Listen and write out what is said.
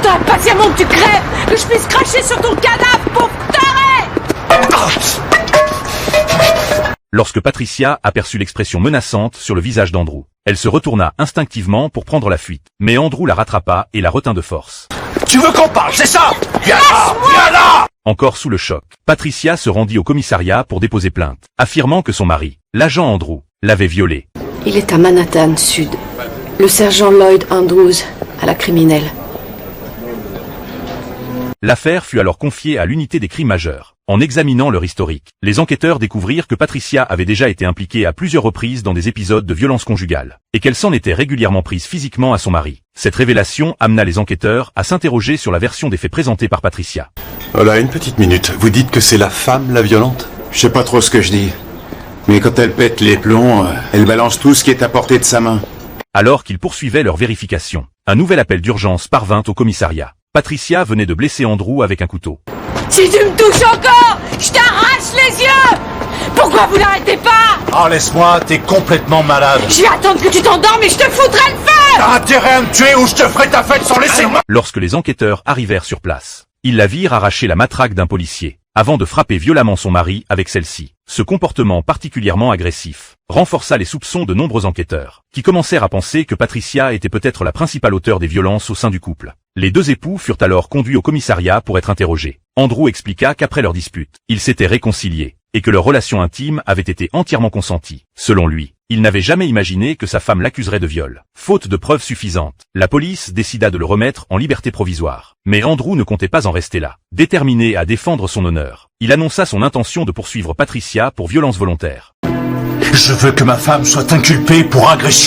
T'as impatiemment que tu crèves, que je puisse cracher sur ton cadavre, pauvre taré! Lorsque Patricia aperçut l'expression menaçante sur le visage d'Andrew, elle se retourna instinctivement pour prendre la fuite. Mais Andrew la rattrapa et la retint de force. Tu veux qu'on parle, c'est ça? Viens là! Viens là! Encore sous le choc, Patricia se rendit au commissariat pour déposer plainte, affirmant que son mari, l'agent Andrew, l'avait violée. Il est à Manhattan Sud. Le sergent Lloyd Andrews, à la criminelle. L'affaire fut alors confiée à l'unité des crimes majeurs. En examinant leur historique, les enquêteurs découvrirent que Patricia avait déjà été impliquée à plusieurs reprises dans des épisodes de violence conjugale, et qu'elle s'en était régulièrement prise physiquement à son mari. Cette révélation amena les enquêteurs à s'interroger sur la version des faits présentés par Patricia. Voilà, une petite minute. Vous dites que c'est la femme, la violente? Je sais pas trop ce que je dis. Mais quand elle pète les plombs, elle balance tout ce qui est à portée de sa main. Alors qu'ils poursuivaient leur vérification, un nouvel appel d'urgence parvint au commissariat. Patricia venait de blesser Andrew avec un couteau. Si tu me touches encore, je t'arrache les yeux! Pourquoi vous n'arrêtez pas? Oh, laisse-moi, t'es complètement malade. Je vais attendre que tu t'endormes et je te foutrai le feu! T'as intérêt à me tuer ou je te ferai ta fête sans laisser moi. Lorsque les enquêteurs arrivèrent sur place, ils la virent arracher la matraque d'un policier, avant de frapper violemment son mari avec celle-ci. Ce comportement particulièrement agressif renforça les soupçons de nombreux enquêteurs, qui commencèrent à penser que Patricia était peut-être la principale auteure des violences au sein du couple. Les deux époux furent alors conduits au commissariat pour être interrogés. Andrew expliqua qu'après leur dispute, ils s'étaient réconciliés, et que leur relation intime avait été entièrement consentie. Selon lui, il n'avait jamais imaginé que sa femme l'accuserait de viol. Faute de preuves suffisantes, la police décida de le remettre en liberté provisoire. Mais Andrew ne comptait pas en rester là. Déterminé à défendre son honneur, il annonça son intention de poursuivre Patricia pour violence volontaire. Je veux que ma femme soit inculpée pour agression.